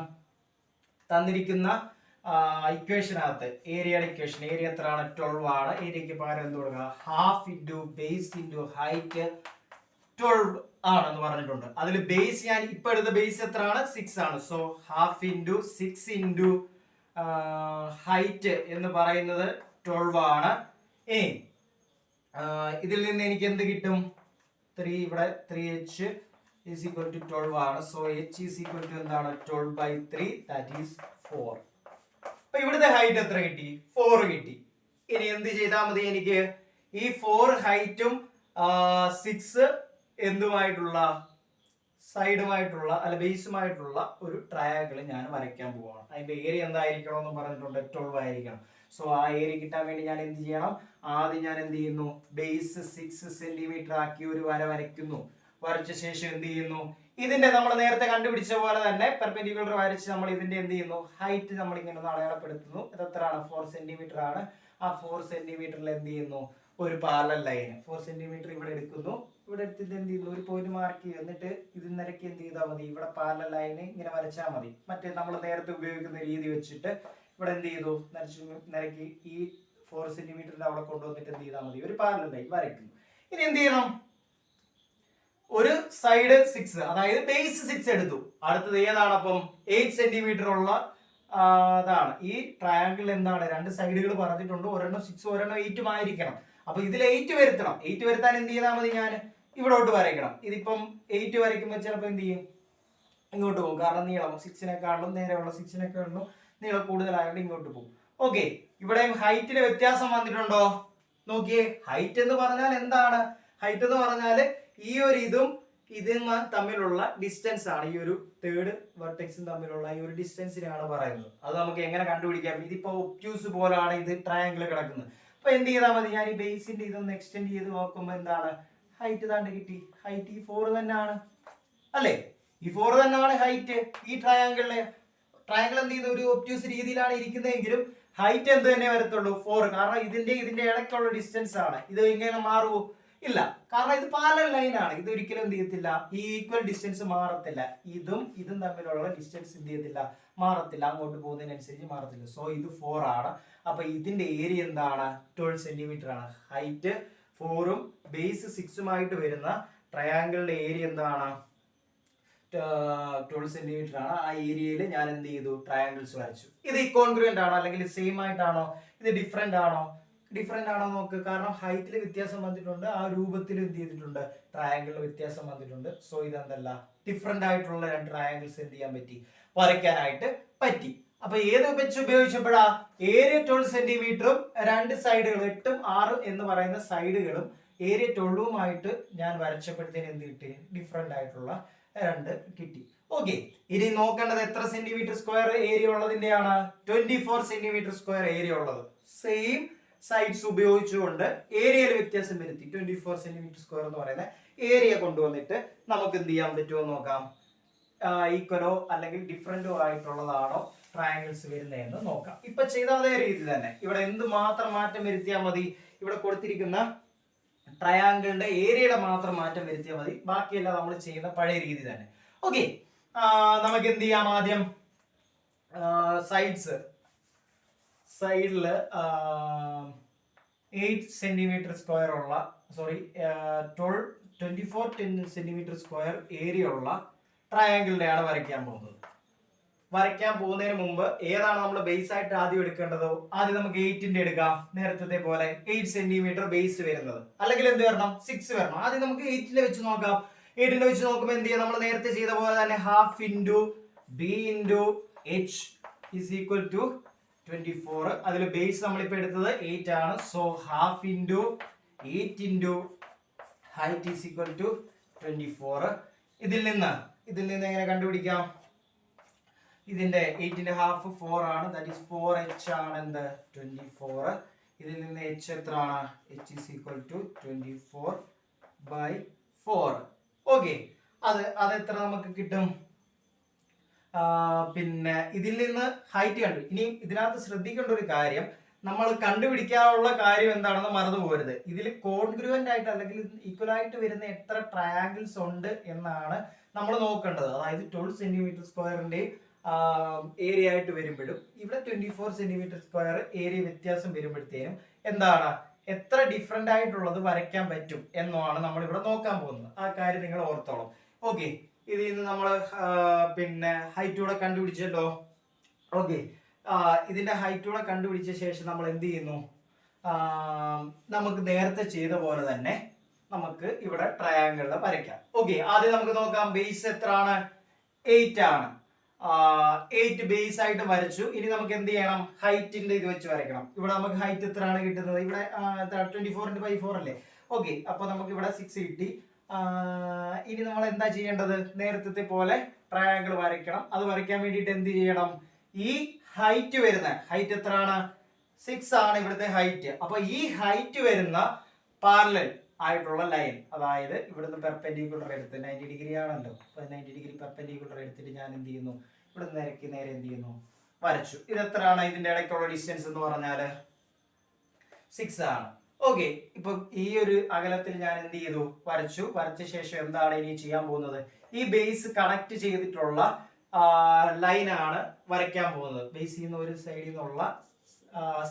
തന്നിരിക്കുന്ന ഇക്വേഷനകത്ത് ഏരിയയുടെ ഇക്വേഷൻ, ഏരിയ എത്രയാണ്? 12 ആണ്. ഏരിയക്ക് പകരം എന്ത് കൊടുക്കുക? Half into base into height 12 ആണെന്ന് പറഞ്ഞിട്ടുണ്ട്. അതിൽ ബേസ് ഞാൻ ഇപ്പൊ എടുത്ത ബേസ് എത്രയാണ്? 6 ആണ്. So half into 6 into height എന്ന് പറയുന്നത് 12 ആണ്. ഇതിൽ നിന്ന് എനിക്ക് എന്ത് കിട്ടും? 3 ഇവിടെ 3h is equal to 12 ആണ്. So h is equal to എന്താണ്? 12/3 that is 4. അപ്പൊ ഇവിടുത്തെ ഹൈറ്റ് എത്ര കിട്ടി? 4 കിട്ടി. ഇനി എന്ത് ചെയ്താൽ മതി? എനിക്ക് ഈ 4 ഹൈറ്റും 6 എന്തുമായിട്ടുള്ള സൈഡുമായിട്ടുള്ള അല്ല ബേസുമായിട്ടുള്ള ഒരു ട്രയാങ്കിൾ ഞാൻ വരയ്ക്കാൻ പോവാണ്. അതിന്റെ ഏരിയ എന്തായിരിക്കണം എന്ന് പറഞ്ഞിട്ടുണ്ട്? 12 ആയിരിക്കണം. സോ ആ ഏരിയ കിട്ടാൻ വേണ്ടി ഞാൻ എന്ത് ചെയ്യണം? ആദ്യം ഞാൻ എന്ത് ചെയ്യുന്നു? ബേസ് 6 സെന്റിമീറ്റർ ആക്കി ഒരു വര വരയ്ക്കുന്നു. വരച്ച ശേഷം എന്ത് ചെയ്യുന്നു? ഇതിന്റെ നമ്മൾ നേരത്തെ കണ്ടുപിടിച്ച പോലെ തന്നെ പെർപെൻഡിക്കുലർ വരച്ച് നമ്മൾ ഇതിന്റെ എന്ത് ചെയ്യുന്നു? ഹൈറ്റ് നമ്മൾ ഇങ്ങനെ ഒന്ന് അടയാളപ്പെടുത്തുന്നു. ഇത് എത്രയാണ്? 4 സെന്റിമീറ്റർ ആണ്. ആ 4 സെന്റിമീറ്ററിൽ എന്ത് ചെയ്യുന്നു? ഒരു പാരലൽ ലൈൻ 4 സെന്റിമീറ്റർ ഇവിടെ എടുക്കുന്നു. ഇവിടെ എടുത്തിട്ട് എന്ത് ചെയ്യുന്നു? ഒരു പോയിന്റ് മാർക്ക് ചെയ്യുക. എന്നിട്ട് ഇത് നിരക്ക് എന്ത് ചെയ്താൽ മതി? ഇവിടെ പാരലൽ ലൈൻ ഇങ്ങനെ വരച്ചാൽ മതി. മറ്റേ നമ്മൾ നേരത്തെ ഉപയോഗിക്കുന്ന രീതി വെച്ചിട്ട് ഇവിടെ എന്ത് ചെയ്തു? നിരക്ക് ഈ 4 സെന്റിമീറ്ററിന്റെ അവിടെ കൊണ്ടുവന്നിട്ട് എന്ത് ചെയ്താൽ മതി? ഒരു പാരലൽ ലൈൻ വരയ്ക്കുന്നു. ഇനി എന്ത് ചെയ്യണം? ഒരു സൈഡ് 6, അതായത് ബേസ് 6 എടുത്തു. അടുത്തത് ഏതാണ്? അപ്പം 8 സെന്റിമീറ്റർ ഉള്ള അതാണ്. ഈ ട്രയാങ്കിൾ എന്താണ്? 2 സൈഡുകൾ പറഞ്ഞിട്ടുണ്ട്. ഒരെണ്ണം 6 ഒരെണ്ണം 8 ആയിരിക്കണം. അപ്പൊ ഇതിൽ 8 വരുത്തണം. 8 വരുത്താൻ എന്ത് ചെയ്താൽ മതി? ഞാൻ ഇവിടോട്ട് വരയ്ക്കണം. ഇതിപ്പം 8 വരയ്ക്കുമ്പോൾ ചിലപ്പോൾ എന്ത് ചെയ്യും? ഇങ്ങോട്ട് പോകും. കാരണം നീളം 6-നെക്കാളും നേരെയുള്ള 6-നെക്കാളും നീളം കൂടുതലായതുകൊണ്ട് ഇങ്ങോട്ട് പോകും. ഓക്കെ, ഇവിടെയും ഹൈറ്റിന് വ്യത്യാസം വന്നിട്ടുണ്ടോ? നോക്കിയേ, ഹൈറ്റ് എന്ന് പറഞ്ഞാൽ എന്താണ്? ഹൈറ്റ് എന്ന് പറഞ്ഞാൽ ഈ ഒരു ഇതും തമ്മിലുള്ള ഡിസ്റ്റൻസ് ആണ്. ഈ ഒരു തേർഡ് വെർട്ടെക്സും തമ്മിലുള്ള ഈ ഒരു ഡിസ്റ്റൻസിനാണ് പറയുന്നത്. അത് നമുക്ക് എങ്ങനെ കണ്ടുപിടിക്കാം? ഇതിപ്പോ ഒബ്റ്റ്യൂസ് പോലാണ് ഇത് ട്രയാങ്കിൾ കിടക്കുന്നത്. അപ്പൊ എന്ത് ചെയ്താൽ മതി? ഞാൻ ഈ ബേസിന്റെ ഇതൊന്ന് എക്സ്റ്റെൻഡ് ചെയ്ത് നോക്കുമ്പോൾ എന്താണ്? ഹൈറ്റ് താണ്ട് കിട്ടി. ഹൈറ്റ് ഈ 4 തന്നെയാണ് അല്ലേ? ഈ 4 തന്നെയാണ് ഹൈറ്റ്. ഈ ട്രയാങ്കിൾ എന്ത് ചെയ്യുന്ന ഒരു ഒബ്റ്റ്യൂസ് രീതിയിലാണ് ഇരിക്കുന്നതെങ്കിലും ഹൈറ്റ് എന്ത് തന്നെ വരത്തുള്ളൂ? 4. കാരണം ഇതിന്റെ ഇടയ്ക്കുള്ള ഡിസ്റ്റൻസ് ആണ്. ഇത് എങ്ങനെ മാറുമോ? ഇല്ല, കാരണം ഇത് പാരലൽ ലൈൻ ആണ്. ഇത് ഒരിക്കലും എന്ത് ചെയ്യത്തില്ല? ഈ ഈക്വൽ ഡിസ്റ്റൻസ് മാറത്തില്ല. ഇതും തമ്മിലുള്ള ഡിസ്റ്റൻസ് എന്ത് ചെയ്യത്തില്ല? മാറത്തില്ല. അങ്ങോട്ട് പോകുന്നതിനനുസരിച്ച് മാറത്തില്ല. സോ ഇത് 4 ആണ്. അപ്പൊ ഇതിന്റെ ഏരിയ എന്താണ്? 12 സെന്റിമീറ്റർ ആണ്. ഹൈറ്റ് 4ഉം ബേസ് 6ഉമായിട്ട് വരുന്ന ട്രയാങ്കിളിന്റെ ഏരിയ എന്താണ്? 12 സെന്റിമീറ്റർ ആണ്. ആ ഏരിയയിൽ ഞാൻ എന്ത് ചെയ്തു? ട്രയാങ്കിൾസ് വരച്ചു. ഇത് ഇക്കോൺഗ്രുവന്റ് ആണോ അല്ലെങ്കിൽ സെയിം ആയിട്ടാണോ? ഇത് ഡിഫറെന്റ് ആണോ? ഡിഫറെന്റ് ആണോ നോക്ക്. കാരണം ഹൈറ്റിൽ വ്യത്യാസം വന്നിട്ടുണ്ട്. ആ രൂപത്തിൽ എന്ത് ചെയ്തിട്ടുണ്ട്? ട്രയാങ്കിളിൽ വ്യത്യാസം വന്നിട്ടുണ്ട്. സോ ഇതെന്തല്ല? ഡിഫറെന്റ് ആയിട്ടുള്ള 2 ട്രയാങ്കിൾസ് എന്ത് ചെയ്യാൻ പറ്റി? വരയ്ക്കാനായിട്ട് പറ്റി. അപ്പൊ ഏത് വെച്ച് ഉപയോഗിച്ചപ്പോഴാ? ഏരിയ 12 സെന്റിമീറ്ററും 2 സൈഡുകൾ 8ഉം 6ഉം എന്ന് പറയുന്ന സൈഡുകളും ഏരിയ 12ഉമായിട്ട് ഞാൻ വരച്ചപ്പോഴത്തേന് എന്ത് കിട്ടി? ഡിഫറെന്റ് ആയിട്ടുള്ള 2 കിട്ടി. ഓക്കെ, ഇനി നോക്കേണ്ടത് എത്ര സെന്റിമീറ്റർ സ്ക്വയർ ഏരിയ ഉള്ളതിന്റെയാണ്? 24 സെന്റിമീറ്റർ സ്ക്വയർ ഏരിയ ഉള്ളത്. സെയിം സൈഡ്സ് ഉപയോഗിച്ചുകൊണ്ട് ഏരിയയിൽ വ്യത്യാസം വരുത്തി 24 സെന്റിമീറ്റർ സ്ക്വയർ എന്ന് പറയുന്ന ഏരിയ കൊണ്ടുവന്നിട്ട് നമുക്ക് എന്ത് ചെയ്യാൻ പറ്റുമോ നോക്കാം. ഈക്വലോ അല്ലെങ്കിൽ ഡിഫറെന്റോ ആയിട്ടുള്ളതാണോ ട്രയാങ്കിൾസ് വരുന്നതെന്ന് നോക്കാം. ഇപ്പൊ ചെയ്ത അതേ രീതി തന്നെ ഇവിടെ എന്ത് മാത്രം മാറ്റം വരുത്തിയാൽ മതി? ഇവിടെ കൊടുത്തിരിക്കുന്ന ട്രയാങ്കിളിന്റെ ഏരിയയുടെ മാത്രം മാറ്റം വരുത്തിയാൽ മതി. ബാക്കിയെല്ലാം നമ്മൾ ചെയ്യുന്ന പഴയ രീതി തന്നെ. ഓക്കെ, നമുക്ക് എന്ത് ചെയ്യാം? ആദ്യം സൈഡില് 8 സെന്റിമീറ്റർ സ്ക്വയർ ഉള്ള 24 സെന്റിമീറ്റർ സ്ക്വയർ ഏരിയ ഉള്ള ട്രയാങ്കിളിന്റെ ആണ് വരയ്ക്കാൻ പോകുന്നത്. വരയ്ക്കാൻ പോകുന്നതിന് മുമ്പ് ഏതാണ് നമ്മൾ ബേസ് ആയിട്ട് ആദ്യം എടുക്കേണ്ടതോ? ആദ്യം നമുക്ക് 8ന്റെ എടുക്കാം. നേരത്തെ പോലെ 8 സെന്റിമീറ്റർ ബേസ് വരുന്നത്. അല്ലെങ്കിൽ എന്ത് വരണം? 6 വരണം. ആദ്യം നമുക്ക് 8ന്റെ വെച്ച് നോക്കാം. 8ന്റെ വെച്ച് നോക്കുമ്പോൾ എന്ത് ചെയ്യാം? നമ്മൾ നേരത്തെ ചെയ്ത പോലെ തന്നെ half into B into H is equal to 24. അതിൽ ബേസ് നമ്മളിപ്പോൾ എടുത്തത് 8 ആണ്. സോ ഹാഫ് ഇൻറ്റു 8 ഇൻറ്റു ഹൈറ്റ് ഈസ് ഈക്വൽ ടു 24. ഇതിൽ നിന്ന് എങ്ങനെ കണ്ടുപിടിക്കാം? ഇതിന്റെ 8ന്റെ ഹാഫ് 4 ആണ്. ദാറ്റ് ഈസ് 4h ആണ് എന്ത്? 24. ഇതിൽ നിന്ന് h എത്ര ആണ്? h is equal to 24/4. Okay, അത് എത്ര നമുക്ക് കിട്ടും? പിന്നെ ഇതിൽ നിന്ന് ഹൈറ്റ് കണ്ടു. ഇനി ഇതിനകത്ത് ശ്രദ്ധിക്കേണ്ട ഒരു കാര്യം, നമ്മൾ കണ്ടുപിടിക്കാനുള്ള കാര്യം എന്താണെന്ന് മറന്നു പോകരുത്. ഇതിൽ കോൺഗ്രുവന്റ് ആയിട്ട് അല്ലെങ്കിൽ ഈക്വൽ ആയിട്ട് വരുന്ന എത്ര ട്രയാങ്കിൾസ് ഉണ്ട് എന്നാണ് നമ്മൾ നോക്കേണ്ടത്. അതായത് 12 സെന്റിമീറ്റർ സ്ക്വയറിന്റെ ഏരിയ ആയിട്ട് വരുമ്പോഴും ഇവിടെ 24 സെന്റിമീറ്റർ സ്ക്വയർ ഏരിയ വ്യത്യാസം വരുമ്പോഴത്തേനും എന്താണ് എത്ര ഡിഫറെന്റ് ആയിട്ടുള്ളത് വരയ്ക്കാൻ പറ്റും എന്നാണ് നമ്മൾ ഇവിടെ നോക്കാൻ പോകുന്നത്. ആ കാര്യം നിങ്ങൾ ഓർത്തോളം. ഓക്കെ, ഇതിൽ നിന്ന് നമ്മൾ പിന്നെ ഹൈറ്റ് കൂടെ കണ്ടുപിടിച്ചല്ലോ. ഓക്കെ, ഇതിന്റെ ഹൈറ്റ് കൂടെ കണ്ടുപിടിച്ച ശേഷം നമ്മൾ എന്ത് ചെയ്യുന്നു? നമുക്ക് നേരത്തെ ചെയ്ത പോലെ തന്നെ നമുക്ക് ഇവിടെ ട്രയാങ്കിൾ വരയ്ക്കാം. ഓക്കെ, ആദ്യം നമുക്ക് നോക്കാം. ബേസ് എത്രയാണ്? 8 ആണ്. 8 ബേസ് ആയിട്ട് വരച്ചു. ഇനി നമുക്ക് എന്ത് ചെയ്യണം? ഹൈറ്റിന്റെ ഇത് വെച്ച് വരയ്ക്കണം. ഇവിടെ നമുക്ക് ഹൈറ്റ് എത്രയാണ് കിട്ടുന്നത്? ഇവിടെ 24x4 അല്ലേ? ഓക്കെ, അപ്പൊ നമുക്ക് ഇവിടെ 6 കിട്ടി. ഇനി നമ്മൾ എന്താ ചെയ്യേണ്ടത്? നേരത്തെ പോലെ ട്രയാങ്കിൾ വരയ്ക്കണം. അത് വരയ്ക്കാൻ വേണ്ടിയിട്ട് എന്ത് ചെയ്യണം? ഈ ഹൈറ്റ് വരുന്ന ഹൈറ്റ് എത്രയാണ്? 6 ആണ് ഇവിടുത്തെ ഹൈറ്റ്. അപ്പൊ ഈ ഹൈറ്റ് വരുന്ന പാരലൽ ആയിട്ടുള്ള ലൈൻ, അതായത് ഇവിടുന്ന് പെർപെൻഡിക്കുലർ എടുത്ത് 90 ഡിഗ്രി ആണല്ലോ, 90 ഡിഗ്രി പെർപെൻഡിക്കുലർ എടുത്തിട്ട് ഞാൻ എന്ത് ചെയ്യുന്നു? ഇവിടുന്ന് നിരക്കി നേരെ എന്ത് ചെയ്യുന്നു? വരച്ചു. ഇത് എത്രയാണ്? ഇതിന്റെ ഇടയ്ക്കുള്ള ഡിസ്റ്റൻസ് എന്ന് പറഞ്ഞാല് 6 ആണ്. ഓക്കെ, ഇപ്പൊ ഈ ഒരു അകലത്തിൽ ഞാൻ എന്ത് ചെയ്തു? വരച്ചു. വരച്ച ശേഷം എന്താണ് ഇനി ചെയ്യാൻ പോകുന്നത്? ഈ ബേസ് കണക്ട് ചെയ്തിട്ടുള്ള ലൈനാണ് വരയ്ക്കാൻ പോകുന്നത്. ബേസിൽ നിന്ന് ഒരു സൈഡിൽ നിന്നുള്ള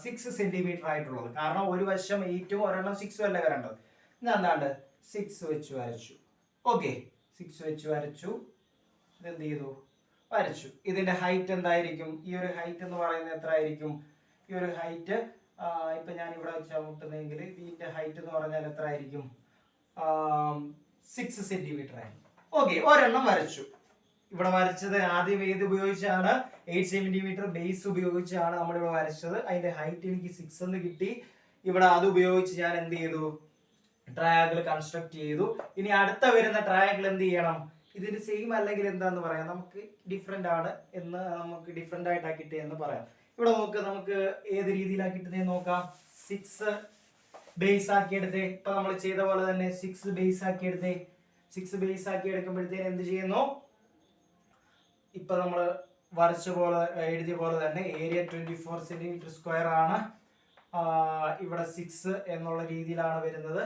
6 സെന്റിമീറ്റർ ആയിട്ടുള്ളത്. കാരണം ഒരു വശം 8ഉം ഒരെണ്ണം 6ഉം അല്ലേ വരേണ്ടത്. ഞാൻ എന്താണ്ട് 6 വെച്ച് വരച്ചു. ഓക്കെ, 6 വെച്ച് വരച്ചു. ഇതെന്ത് ചെയ്തു? വരച്ചു. ഇതിന്റെ ഹൈറ്റ് എന്തായിരിക്കും? ഈ ഒരു ഹൈറ്റ് എന്ന് പറയുന്നത് എത്ര ആയിരിക്കും? ഈ ഒരു ഹൈറ്റ് ഇപ്പൊ ഞാൻ ഇവിടെ വെച്ചാൽ മുട്ടുന്നെങ്കിൽ ഇതിന്റെ ഹൈറ്റ് എന്ന് പറഞ്ഞാൽ എത്ര ആയിരിക്കും? 6 സെന്റിമീറ്റർ ആയിരിക്കും. ഓക്കെ, ഒരെണ്ണം വരച്ചു. ഇവിടെ വരച്ചത് ആദ്യം ഏത് ഉപയോഗിച്ചാണ്? 8 സെന്റിമീറ്റർ ബേസ് ഉപയോഗിച്ചാണ് നമ്മളിവിടെ വരച്ചത്. അതിന്റെ ഹൈറ്റ് എനിക്ക് 6 എന്ന് കിട്ടി. ഇവിടെ അത് ഉപയോഗിച്ച് ഞാൻ എന്ത് ചെയ്തു? ട്രയാങ്കിൾ കൺസ്ട്രക്ട് ചെയ്തു. ഇനി അടുത്ത വരുന്ന ട്രയാങ്കിൾ എന്ത് ചെയ്യണം? ഇതിന് സെയിം അല്ലെങ്കിൽ എന്താന്ന് പറയാം, നമുക്ക് ഡിഫറെന്റ് ആണ് എന്ന്, നമുക്ക് ഡിഫറെന്റ് ആയിട്ടാക്കിട്ട് എന്ന് പറയാം. ഇവിടെ നോക്ക്, നമുക്ക് ഏത് രീതിയിലാക്കിട്ട് നോക്കാം. 6 ബേസ് ആക്കി എടുത്തേ. ഇപ്പൊ നമ്മൾ ചെയ്ത പോലെ തന്നെ 6 ബേസ് ആക്കി എടുത്തേ. 6 ബേസ് ആക്കി എടുക്കുമ്പോഴത്തേന് എന്ത് ചെയ്യുന്നു? ഇപ്പൊ നമ്മൾ വരച്ച പോലെ എഴുതിയ പോലെ തന്നെ ഏരിയ 24 സെന്റിമീറ്റർ സ്ക്വയർ ആണ്. ഇവിടെ 6 എന്നുള്ള രീതിയിലാണ് വരുന്നത്.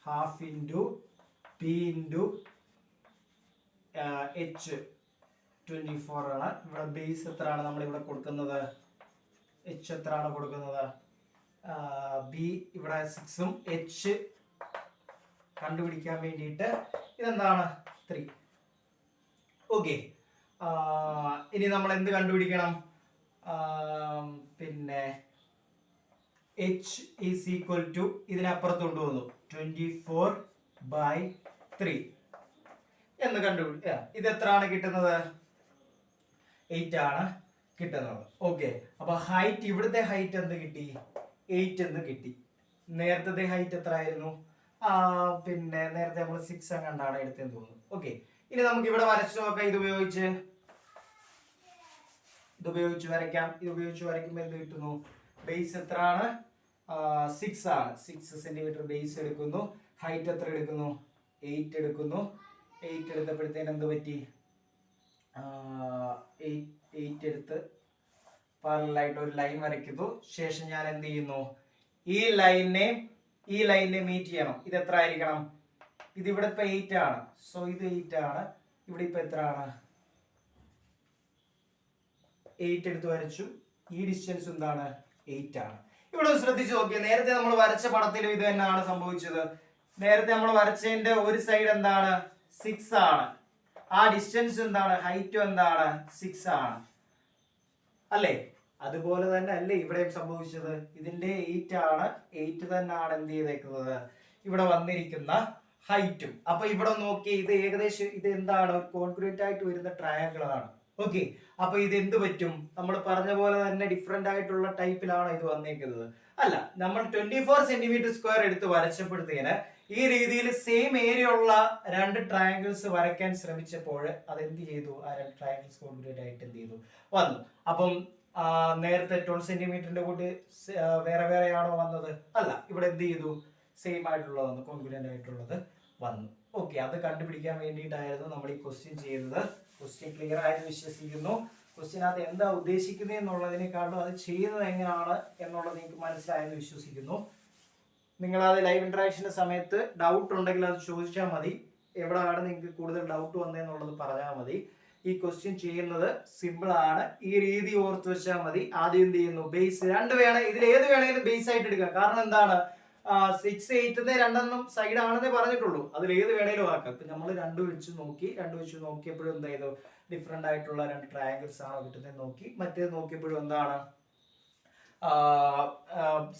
Half into P into H 24 ആണ്. ഇവിടെ ബേസ് എത്രയാണ് നമ്മൾ ഇവിടെ കൊടുക്കുന്നത്? എച്ച് എത്രയാണ് കൊടുക്കുന്നത്? ബി ഇവിടെ 6ഉം എച്ച് കണ്ടുപിടിക്കാൻ വേണ്ടിയിട്ട് ഇതെന്താണ്? 3. ഓക്കെ, ഇനി നമ്മൾ എന്ത് കണ്ടുപിടിക്കണം? പിന്നെ h ഈസ് ഈക്വൽ ടു ഇതിനപ്പുറത്ത് കൊണ്ടുവന്നു 24/3 എന്ന് കണ്ടുപിടിക്കുക. ഇത് എത്രയാണ് കിട്ടുന്നത്? 8 ആണ് കിട്ടുന്നത്. ഓക്കെ, അപ്പൊ ഹൈറ്റ്, ഇവിടുത്തെ ഹൈറ്റ് എന്ത് കിട്ടി? 8 എന്ന് കിട്ടി. നേരത്തെ ഹൈറ്റ് എത്ര ആയിരുന്നു? പിന്നെ നേരത്തെ നമ്മൾ 6 അങ്ങാണ്ടാണ് എടുത്തെന്ന് തോന്നുന്നു. ഓക്കെ, ഇനി നമുക്ക് ഇവിടെ വരച്ചു നോക്കാം. ഇത് ഉപയോഗിച്ച് വരയ്ക്കാം. ഇത് ഉപയോഗിച്ച് വരയ്ക്കുമ്പോൾ എന്ത് കിട്ടുന്നു? ബേസ് എത്രയാണ്? 6 ആണ്. 6 സെന്റിമീറ്റർ ബേസ് എടുക്കുന്നു. ഹൈറ്റ് എത്ര എടുക്കുന്നു? 8 എടുക്കുന്നു. 8 എടുത്തപ്പോഴത്തേന് എന്ത് പറ്റി? 8 എടുത്ത് പാരലലായിട്ട് ഒരു ലൈൻ വരയ്ക്കുന്നു. ശേഷം ഞാൻ എന്ത് ചെയ്യുന്നു? ഈ ലൈനെ മീറ്റ് ചെയ്യണം. ഇത് എത്ര ആയിരിക്കണം? ഇത് ഇവിടെ ഇപ്പൊ 8 ആണ്. സോ ഇത് 8 ആണ്. ഇവിടെ ഇപ്പൊ എത്ര ആണ്? 8 എടുത്ത് വരച്ചു. ഈ ഡിസ്റ്റൻസ് എന്താണ്? 8 ആണ്. ഇവിടെ ശ്രദ്ധിച്ചു നോക്കിയാൽ നേരത്തെ നമ്മൾ വരച്ച പടത്തിലും ഇത് തന്നെയാണ് സംഭവിച്ചത്. നേരത്തെ നമ്മൾ വരച്ചതിന്റെ ഒരു സൈഡ് എന്താണ്? 6 ആണ്. ആ ഡിസ്റ്റൻസ് എന്താണ്? ഹൈറ്റും എന്താണ്? 6 ആണ് അല്ലേ? അതുപോലെ തന്നെ അല്ലേ ഇവിടെയും സംഭവിച്ചത്? ഇതിന്റെ 8 ആണ്. 8 തന്നെയാണ് എന്ത് ചെയ്തേക്കുന്നത്? ഇവിടെ വന്നിരിക്കുന്ന ഹൈറ്റും. അപ്പൊ ഇവിടെ നോക്കി, ഇത് ഏകദേശം ഇത് എന്താണ്? ഒരു കോൺക്രീറ്റ് ആയിട്ട് വരുന്ന ട്രയാങ്കിൾ ആണ്. ഓക്കെ, അപ്പൊ ഇത് എന്ത് പറ്റും? നമ്മൾ പറഞ്ഞ പോലെ തന്നെ ഡിഫറെന്റ് ആയിട്ടുള്ള ടൈപ്പിലാണ് ഇത് വന്നേക്കുന്നത്. അല്ല, നമ്മൾ 24 സെന്റിമീറ്റർ സ്ക്വയർ എടുത്ത് വരച്ചപ്പോഴത്തേന് ഈ രീതിയിൽ സെയിം ഏരിയ ഉള്ള 2 ട്രയാങ്കിൾസ് വരയ്ക്കാൻ ശ്രമിച്ചപ്പോൾ അതെന്ത് ചെയ്തു? ആ 2 ട്രയാങ്കിൾസ് കോൺക്രീറ്റ് ആയിട്ട് എന്ത് ചെയ്തു? വന്നു. അപ്പം നേരത്തെ 12 സെന്റിമീറ്ററിന്റെ കൂട്ടി വേറെ വേറെയാണോ വന്നത്? അല്ല, ഇവിടെ എന്ത് ചെയ്തു? സെയിം ആയിട്ടുള്ളത് വന്നു, കോൺക്രീറ്റ് ആയിട്ടുള്ളത് വന്നു. ഓക്കെ, അത് കണ്ടുപിടിക്കാൻ വേണ്ടിയിട്ടായിരുന്നു നമ്മൾ ഈ ക്വസ്റ്റ്യൻ ചെയ്തത്. ക്വസ്റ്റ്യൻ ക്ലിയർ ആയെന്ന് വിശ്വസിക്കുന്നു. ക്വസ്റ്റ്യനകത്ത് എന്താ ഉദ്ദേശിക്കുന്നത് എന്നുള്ളതിനേക്കാളും അത് ചെയ്യുന്നത് എങ്ങനെയാണ് എന്നുള്ളത് നിങ്ങൾക്ക് മനസ്സിലായെന്ന് വിശ്വസിക്കുന്നു. നിങ്ങളത് ലൈവ് ഇൻട്രാക്ഷൻ്റെ സമയത്ത് ഡൗട്ട് ഉണ്ടെങ്കിൽ അത് ചോദിച്ചാൽ മതി. എവിടെയാണ് നിങ്ങൾക്ക് കൂടുതൽ ഡൗട്ട് വന്നതെന്നുള്ളത് പറഞ്ഞാൽ മതി. ഈ ക്വസ്റ്റ്യൻ ചെയ്യുന്നത് സിമ്പിൾ ആണ്. ഈ രീതി ഓർത്ത് വെച്ചാൽ മതി. ആദ്യം എന്ത് ചെയ്യുന്നു, ബേസ് രണ്ട് വേണം, ഇതിൽ ഏത് വേണമെങ്കിലും ബേസ് ആയിട്ട് എടുക്കുക. കാരണം എന്താണ്, 6, 8 രണ്ടെണ്ണം സൈഡ് ആണെന്നേ പറഞ്ഞിട്ടുള്ളൂ. അതിൽ ഏത് വേണേലും ആക്കാം. ഇപ്പൊ നമ്മൾ രണ്ട് വെച്ച് നോക്കിയപ്പോഴും എന്താ ചെയ്തു, ഡിഫറെന്റ് ആയിട്ടുള്ള രണ്ട് ട്രയാങ്കിൾസ് ആണോ കിട്ടുന്നത് നോക്കി. മറ്റേത് നോക്കിയപ്പോഴും എന്താണ്,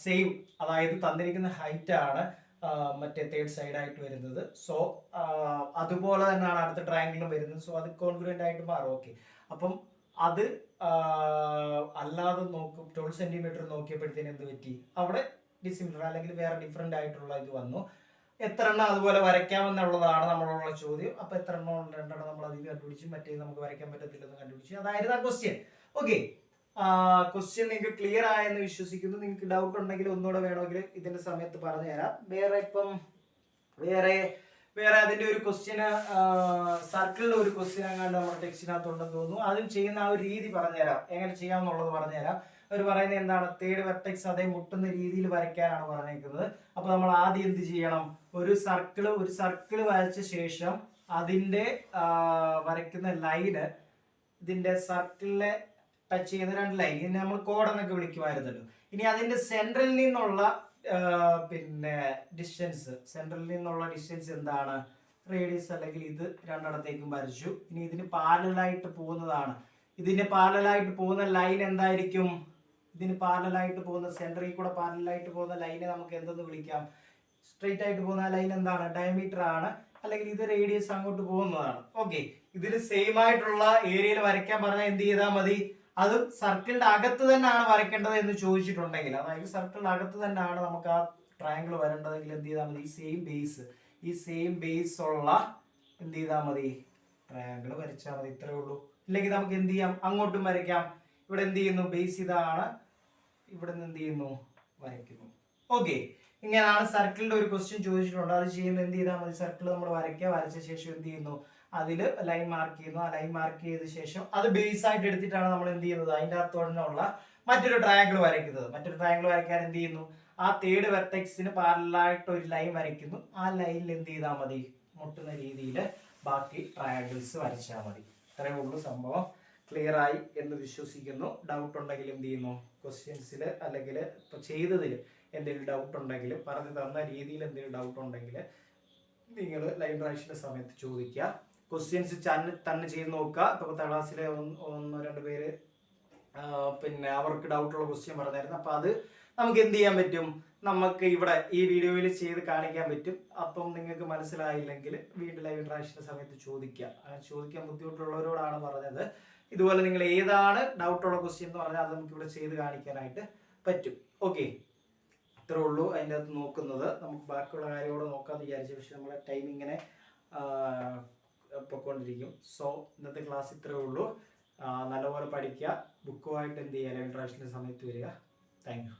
സെയിം, അതായത് തന്നിരിക്കുന്ന ഹൈറ്റ് ആണ് മറ്റേ തേർഡ് സൈഡ് ആയിട്ട് വരുന്നത്. സോ അതുപോലെ തന്നെയാണ് അടുത്ത ട്രയാങ്കിളും വരുന്നത്. സോ അത് കോൺഗ്രുവന്റ് ആയിട്ട് മാറും. ഓക്കെ, അപ്പം അത് അല്ലാതെ നോക്കും 12 സെന്റിമീറ്റർ നോക്കിയപ്പോഴത്തേന് എന്ത് പറ്റി, അവിടെ ഡിസിമിലർ അല്ലെങ്കിൽ വേറെ ഡിഫറെന്റ് ആയിട്ടുള്ള ഇത് വന്നു. എത്ര എണ്ണം അതുപോലെ വരയ്ക്കാമെന്നുള്ളതാണ് നമ്മളുള്ള ചോദ്യം. അപ്പൊ എത്ര എണ്ണം, രണ്ടെണ്ണം നമ്മൾ അതിൽ കണ്ടുപിടിച്ചു, മറ്റേ നമുക്ക് വരയ്ക്കാൻ പറ്റത്തില്ലെന്ന് കണ്ടുപിടിച്ചു. അതായിരുന്നു ആ ക്വസ്റ്റ്യൻ. ഓക്കെ, ക്വസ്റ്റ്യൻ നിങ്ങൾക്ക് ക്ലിയർ ആയെന്ന് വിശ്വസിക്കുന്നു. നിങ്ങൾക്ക് ഡൗട്ട് ഉണ്ടെങ്കിൽ ഒന്നുകൂടെ വേണമെങ്കിൽ ഇതിന്റെ സമയത്ത് പറഞ്ഞു തരാം. വേറെ അതിന്റെ ഒരു ക്വസ്റ്റ്യന്, സർക്കിളിന്റെ ഒരു ക്വസ്റ്റ്യൻ അങ്ങാണ്ട് നമ്മുടെ ടെക്സ്റ്റിനകത്തുണ്ടെന്ന് തോന്നുന്നു. അതിൽ ചെയ്യുന്ന ആ ഒരു രീതി പറഞ്ഞുതരാം, എങ്ങനെ ചെയ്യാമെന്നുള്ളത് പറഞ്ഞുതരാം. അവർ പറയുന്നത് എന്താണ്, തേർഡ് വെർട്ടെക്സ് അതേ മുട്ടുന്ന രീതിയിൽ വരയ്ക്കാനാണ് പറഞ്ഞേക്കുന്നത്. അപ്പൊ നമ്മൾ ആദ്യം എന്ത് ചെയ്യണം, ഒരു സർക്കിള് വരച്ച ശേഷം അതിന്റെ വരയ്ക്കുന്ന ലൈന് ഇതിന്റെ സർക്കിളിലെ ടച്ച് ചെയ്യുന്ന രണ്ട് ലൈൻ, ഇതിനെ നമ്മൾ കോഡ് എന്നൊക്കെ വിളിക്കുമായിരുന്നല്ലോ. ഇനി അതിന്റെ സെൻട്രലിൽ നിന്നുള്ള ഡിസ്റ്റൻസ് എന്താണ്, റേഡിയസ്, അല്ലെങ്കിൽ ഇത് രണ്ടിടത്തേക്കും വരച്ചു. ഇനി ഇതിന് പാരലായിട്ട് പോകുന്നതാണ്, ഇതിന് പാരലായിട്ട് പോകുന്ന ലൈൻ എന്തായിരിക്കും, ഇതിന് പാരലായിട്ട് പോകുന്ന സെൻട്രൽ കൂടെ പാരലായിട്ട് പോകുന്ന ലൈനെ നമുക്ക് എന്തെന്ന് വിളിക്കാം, സ്ട്രെയിറ്റ് ആയിട്ട് പോകുന്ന ലൈൻ എന്താണ്, ഡയമീറ്റർ ആണ്, അല്ലെങ്കിൽ ഇത് റേഡിയസ് അങ്ങോട്ട് പോകുന്നതാണ്. ഓക്കെ, ഇതിന് സെയിം ആയിട്ടുള്ള ഏരിയയിൽ വരയ്ക്കാൻ പറഞ്ഞാൽ എന്ത് ചെയ്താൽ മതി, അത് സർക്കിളിന്റെ അകത്ത് തന്നെയാണ് വരയ്ക്കേണ്ടത് എന്ന് ചോദിച്ചിട്ടുണ്ടെങ്കിൽ, അതായത് സർക്കിളിന്റെ അകത്ത് തന്നെയാണ് നമുക്ക് ആ ട്രയാങ്കിൾ വരേണ്ടതെങ്കിൽ എന്ത് ചെയ്താൽ മതി, ഈ സെയിം ബേസ് ഉള്ള എന്ത് ചെയ്താൽ മതി, ട്രയാങ്കിൾ വരച്ചാൽ മതി. ഇത്രേ ഉള്ളൂ. ഇല്ലെങ്കിൽ നമുക്ക് എന്ത് ചെയ്യാം, അങ്ങോട്ടും വരയ്ക്കാം. ഇവിടെ എന്ത് ചെയ്യുന്നു, ബേസ് ഇതാണ്, ഇവിടെ നിന്ന് എന്ത് ചെയ്യുന്നു, വരയ്ക്കുന്നു. ഓക്കെ, ഇങ്ങനെയാണ് സർക്കിളിന്റെ ഒരു ക്വസ്റ്റ്യൻ ചോദിച്ചിട്ടുണ്ട്. അത് ചെയ്യുന്ന എന്ത് ചെയ്താൽ മതി, സർക്കിൾ നമ്മൾ വരച്ച ശേഷം എന്ത് ചെയ്യുന്നു, അതിൽ ലൈൻ മാർക്ക് ചെയ്യുന്നു. ആ ലൈൻ മാർക്ക് ചെയ്ത ശേഷം അത് ബേസ് ആയിട്ട് എടുത്തിട്ടാണ് നമ്മൾ എന്ത് ചെയ്യുന്നത്, അതിൻ്റെ അകത്തോടുള്ള മറ്റൊരു ട്രയാങ്കിൾ വരയ്ക്കുന്നത്. മറ്റൊരു ട്രയാങ്കിൾ വരയ്ക്കാൻ എന്ത് ചെയ്യുന്നു, ആ തേർഡ് വെർട്ടെക്സിന് പാരലായിട്ട് ഒരു ലൈൻ വരയ്ക്കുന്നു. ആ ലൈനിൽ എന്ത് ചെയ്താൽ മതി, മുട്ടുന്ന രീതിയിൽ ബാക്കി ട്രയാങ്കിൾസ് വരച്ചാൽ മതി. ഇത്രയേ ഉള്ളൂ. സംഭവം ക്ലിയർ ആയി എന്ന് വിശ്വസിക്കുന്നു. ഡൗട്ട് ഉണ്ടെങ്കിൽ എന്ത് ചെയ്യുന്നു, ക്വസ്റ്റ്യൻസിൽ അല്ലെങ്കിൽ ഇപ്പോൾ ചെയ്തതിൽ എന്തെങ്കിലും ഡൗട്ട് ഉണ്ടെങ്കിൽ, പറഞ്ഞു തന്ന രീതിയിൽ എന്തെങ്കിലും ഡൗട്ട് ഉണ്ടെങ്കിൽ നിങ്ങൾ ലൈവ് ഇൻട്രാക്ഷൻ്റെ സമയത്ത് ചോദിക്കുക. ക്വസ്റ്റ്യൻസ് തന്നെ ചെയ്ത് നോക്കുക. ഇപ്പോൾ 10ാം ക്ലാസ്സിലെ 1-2 പേര് അവർക്ക് ഡൗട്ടുള്ള ക്വസ്റ്റ്യൻ പറഞ്ഞായിരുന്നു. അപ്പോൾ അത് നമുക്ക് എന്ത് ചെയ്യാൻ പറ്റും, നമുക്ക് ഇവിടെ ഈ വീഡിയോയിൽ ചെയ്ത് കാണിക്കാൻ പറ്റും. അപ്പം നിങ്ങൾക്ക് മനസ്സിലായില്ലെങ്കിൽ വീണ്ടും ലൈവ് ഇൻട്രാക്ഷൻ്റെ സമയത്ത് ചോദിക്കുക. ചോദിക്കാൻ ബുദ്ധിമുട്ടുള്ളവരോടാണ് പറഞ്ഞത്. ഇതുപോലെ നിങ്ങൾ ഏതാണ് ഡൗട്ടുള്ള ക്വസ്റ്റ്യൻ എന്ന് പറഞ്ഞാൽ അത് നമുക്ക് ഇവിടെ ചെയ്ത് കാണിക്കാനായിട്ട് പറ്റും. ഓക്കെ, ഇത്രേ ഉള്ളൂ അതിൻ്റെ അകത്ത് നോക്കുന്നത്. നമുക്ക് ബാക്കിയുള്ള കാര്യങ്ങളോട് നോക്കാമെന്ന് വിചാരിച്ചു, പക്ഷെ നമ്മളെ ടൈം ഇങ്ങനെ പൊയ്ക്കൊണ്ടിരിക്കും. സോ ഇന്നത്തെ ക്ലാസ് ഇത്രേ ഉള്ളൂ. നല്ലപോലെ പഠിക്കുക. ബുക്കുമായിട്ട് എന്ത് ചെയ്യുക, ലൈവ് ഇൻട്രാക്ഷൻ്റെ സമയത്ത് വരിക. Thank you.